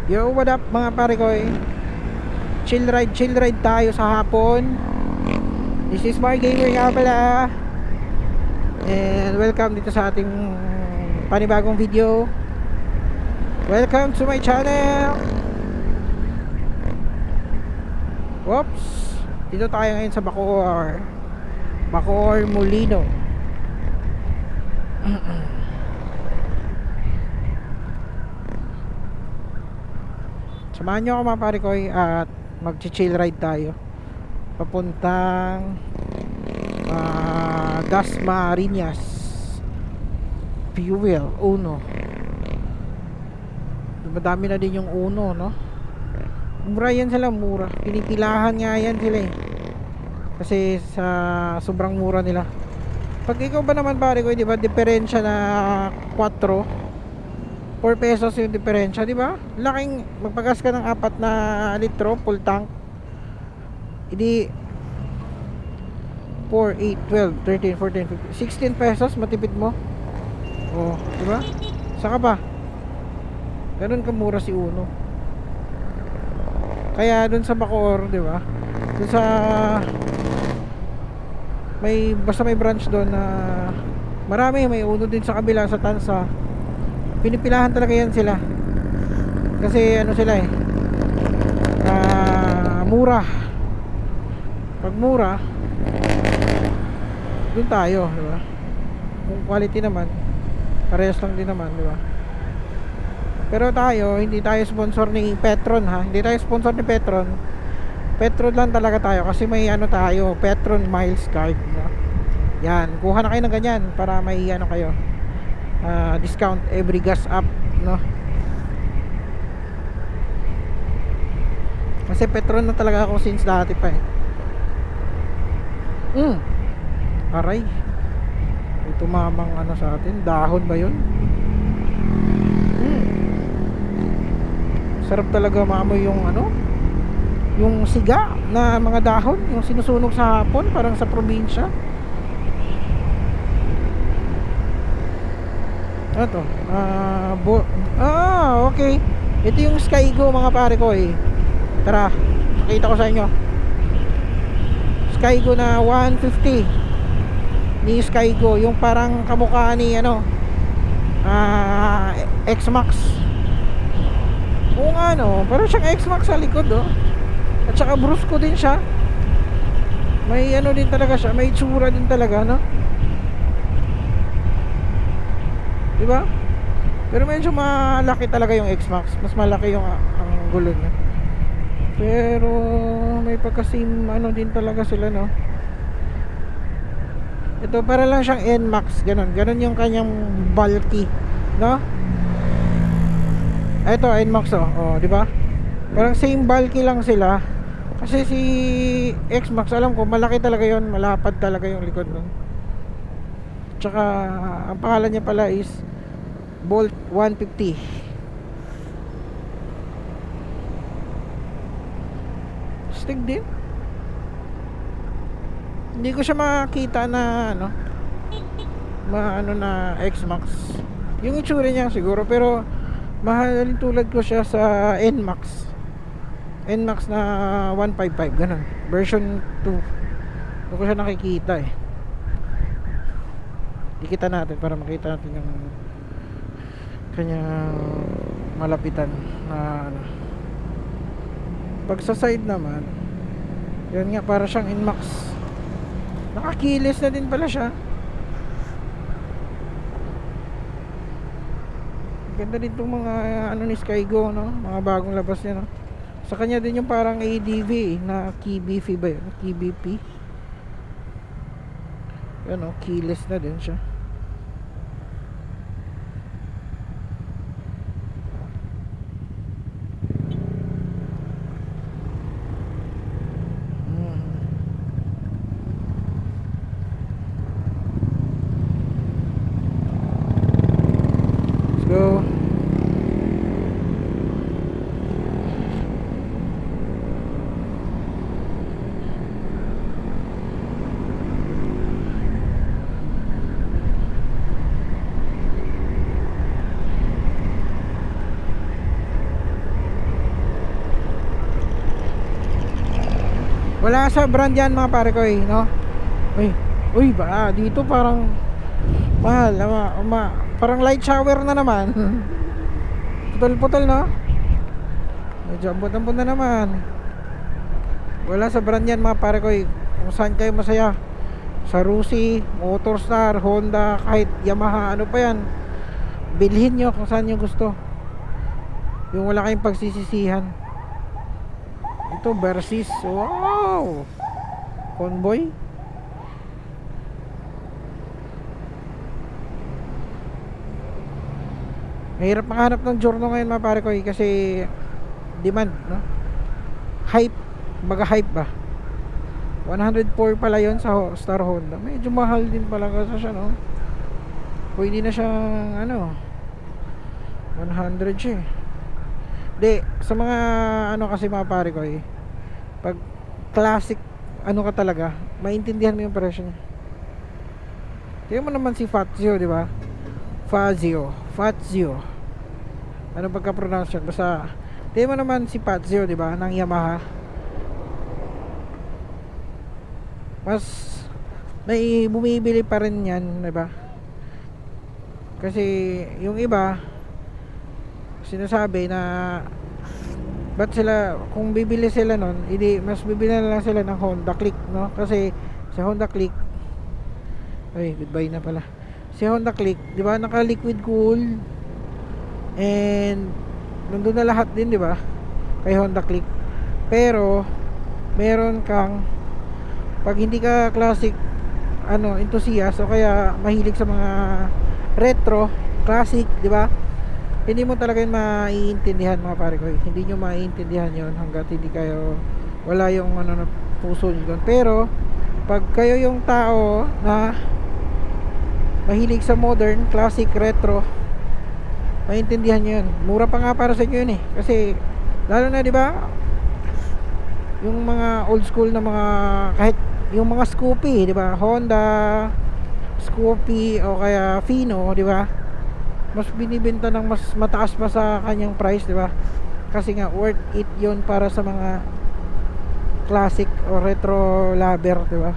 Yo, what up mga pare ko eh? Chill ride tayo sa hapon. This is my gamer nga pala. And welcome dito sa ating panibagong video. Welcome to my channel. Whoops. Dito tayo ngayon sa Bacoor Molino. Samahan nyo ako mga pare ko at mag-chill ride tayo papuntang Dasmariñas Fuel Uno. Madami na din yung Uno, no? Mura yan sila, mura. Pinipilahan nga yan sila eh. Kasi sa sobrang mura nila. Pag ikaw ba naman pare ko, di ba, diferensya na 4 pesos yung diferensya, di ba? Laking magpagas ka ng 4 na litro full tank. Hindi 4, 8, 12, 13, 14, 15 16 pesos matipid mo. Oh, di ba? Saka pa ganun kamura si Uno. Kaya dun sa Bacoor, di ba? Dun sa basta may branch doon na marami, may Uno din sa kabila sa Tansa. Pinipilahan talaga yan sila. Kasi ano sila eh, mura. Pag mura, dun tayo, di ba? Kung quality naman, parehas lang din naman, di ba? Pero tayo, hindi tayo sponsor ni Petron ha. Hindi tayo sponsor ni Petron. Petron lang talaga tayo kasi may ano tayo, Petron Miles Card, no? Yan, kuha na kayo ng ganyan para may ano kayo, discount every gas up, no? Kasi Petron na talaga ako since dati pa eh. Aray, may tumamang ano sa atin, dahon ba yun? Sarap talaga maamoy yung ano, yung siga na mga dahon, yung sinusunog sa hapon parang sa probinsya. Ano to? Okay. Ito yung Skygo mga pare ko eh. Tara, pakita ko sa inyo. Skygo na 150 ni Skygo, yung parang kamukha ni ano, X-Max. Oo nga no, parang siyang X-Max sa likod oh. At saka brusco din siya. May ano din talaga siya, may tsura din talaga, no? Diba? Pero medyo malaki talaga yung X-Max. Mas malaki yung ang gulo niya. Pero may pagka-same ano din talaga sila, no? Ito para lang siyang NMAX, ganun. Ganun yung kanyang bulky, no? Ito NMAX oh. Oh, di ba? Parang same bulky lang sila. Kasi si X-Max, alam ko malaki talaga yon, malapad talaga yung likod nun. Tsaka ang pangalan niya pala is Bolt 150. Stig din. Hindi ko siya makita na ano, ano na X-Max. Yung itsura niya siguro, pero mahalin tulad ko siya sa NMAX. NMAX na 155 ganun. Version 2. Doon ko siya nakikita eh. Ikita natin para makita natin yung kanyang malapitan na ano. Pag sa side naman, yun nga, para siyang NMAX. Nakakilis na din pala siya. Ganda din itong mga ano ni Skygo, no? Mga bagong labas niya, no? Sa kanya din yung parang ADV na KBP ba yun? KBP. Yan, no? Keyless na din siya. Let's go. Wala sa brand yan mga pare ko no? Uy, uy ba, dito parang mahal, parang light shower na naman. Putol-putol no? Medyo ambot-ambot na naman. Wala sa brand yan mga pare ko kung saan kayo masaya. Sa Rusi, Motorstar, Honda, kahit Yamaha, ano pa yan, bilhin nyo kung saan nyo gusto. Yung wala kayong pagsisisihan. Ito Versys, wow, Convoy. Mahirap makahanap ng Giorno ngayon mga pare ko kasi demand no? Hype, baga hype ba. 104 pala yon sa Star Honda. Medyo mahal din pala kasi siya no. Pwede na siyang ano 100 siya Di, sa mga ano kasi mga pare ko pag classic ano ka talaga, maintindihan mo yung presyo niya. Tingnan mo naman si Fazio, di ba? Fazio. Ano pagka-pronounce yan? Basta tingnan mo naman si Fazio, di ba? Ng Yamaha. Mas may bumibili pa rin yan, di ba? Kasi yung iba sinasabi na ba't sila, kung bibili sila nun, hindi, mas bibili na lang sila ng Honda Click, no? Kasi si Honda Click, ay, goodbye na pala. Si Honda Click, di ba, naka liquid cool and nandun na lahat din, di ba? Kay Honda Click. Pero meron kang, pag hindi ka classic ano, enthusiast o kaya mahilig sa mga retro, classic, di ba? Hindi mo talaga yun maiintindihan mga pare ko. Hindi nyo maiintindihan yun hanggat hindi kayo, wala yung ano na puso nyo doon. Pero pag kayo yung tao na mahilig sa modern, classic, retro, maintindihan nyo yun. Mura pa nga para sa inyo yun kasi lalo na, di ba, yung mga old school na mga, kahit yung mga Scoopy, di ba, Honda Scoopy o kaya Fino, di ba, mas binibenta ng mas mataas pa sa kanyang price, di ba? Kasi nga worth it 'yon para sa mga classic o retro lover, di ba?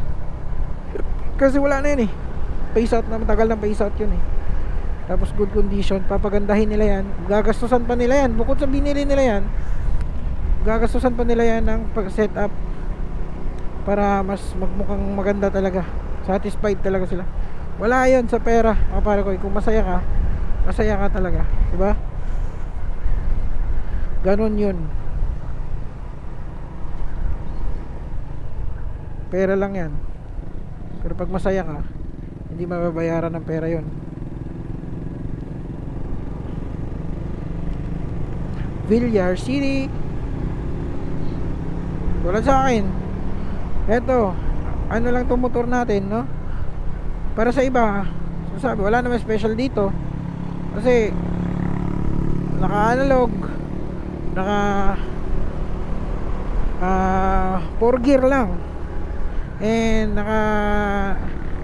Kasi wala na 'yun Phase out na, matagal ng phase out 'yun Tapos good condition, papagandahin nila 'yan. Gagastusan pa nila 'yan bukod sa binili nila 'yan. Gagastusan pa nila 'yan ng pag-setup para mas magmukhang maganda talaga. Satisfied talaga sila. Wala 'yon sa pera, mga pare ko. Kung masaya ka talaga, di ba? Ganon yun. Pera lang yan. Pero pag masaya ka, hindi mababayaran ng pera yun. Villar City. Tulad sa akin, eto, ano lang itong motor natin, no? Para sa iba, sabi, wala naman special dito. Kasi naka-analog, naka 4 gear lang, and naka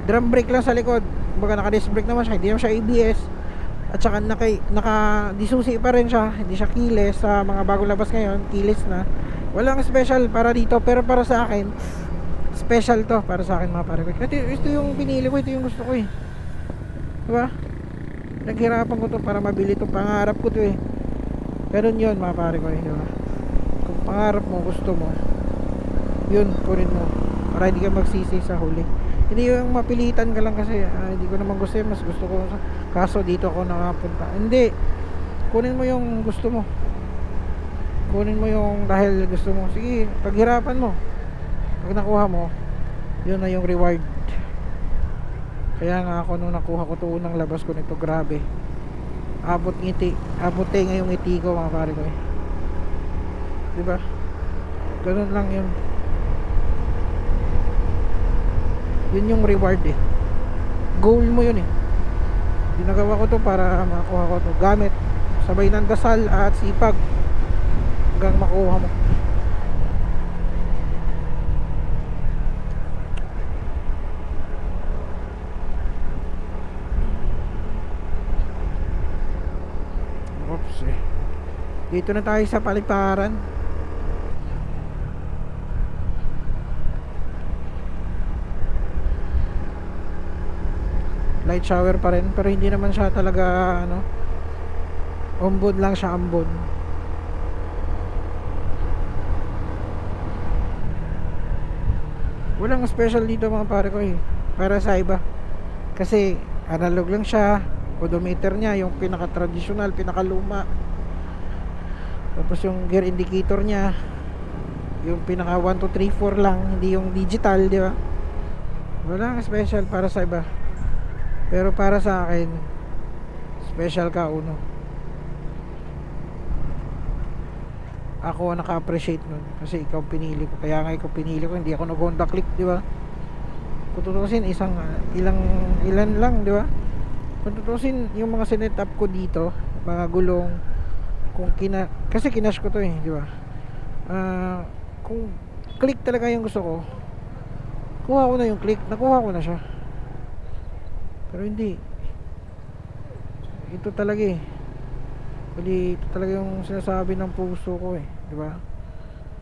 drum brake lang sa likod. Kumbaga naka disc brake naman siya, hindi naman siya ABS. At saka naka disusi pa rin siya, hindi siya keyless. Sa mga bagong labas ngayon, keyless na. Walang special para dito, pero para sa akin special to, para sa akin mga pare ko. Ito yung pinili ko, ito yung gusto ko diba? Naghirapan ko to para mabili to, pangarap ko to Pero yun mga pare ko diba? Kung pangarap mo, gusto mo, yun, kunin mo para hindi ka magsisi sa huli. Hindi yung mapilitan ka lang kasi hindi ko naman gusto yun, mas gusto ko kaso dito ako nakapunta. Hindi, kunin mo yung gusto mo, kunin mo yung dahil gusto mo. Sige, paghirapan mo. Pag nakuha mo, yun na yung reward. Kaya nga ako nung nakuha ko to unang labas ko nito, grabe, abot nga yung ngiti ko mga pare ko diba? Ganun lang yun. Yun yung reward goal mo yun ginagawa ko to para makuha ko to gamit sabay ng dasal at sipag hanggang makuha mo. Dito na tayo sa paliparan. light shower pa rin, pero hindi naman siya talaga ano, ombod lang siya, ambon. Walang special dito mga pare ko eh, para sa iba. Kasi analog lang siya, odometer niya yung pinaka traditional, pinaka luma. Tapos yung gear indicator niya yung pinaka 1 2 3 4 lang, hindi yung digital, di ba? Walang special para sa iba. Pero para sa akin, special ka uno. Ako ang naka-appreciate nun kasi ikaw pinili ko. Kaya nga ikaw pinili ko, hindi ako nag-Honda Click, di ba? Kung tutusin, ilan lang, di ba? Kung tutusin, yung mga sinet up ko dito, mga gulong, kasi kinash ko to eh, di ba? Kung click talaga yung gusto ko, kuha ko na yung click, nakuha ko na siya. Pero hindi, ito talaga eh, ito talaga yung sinasabi ng puso ko eh, di ba?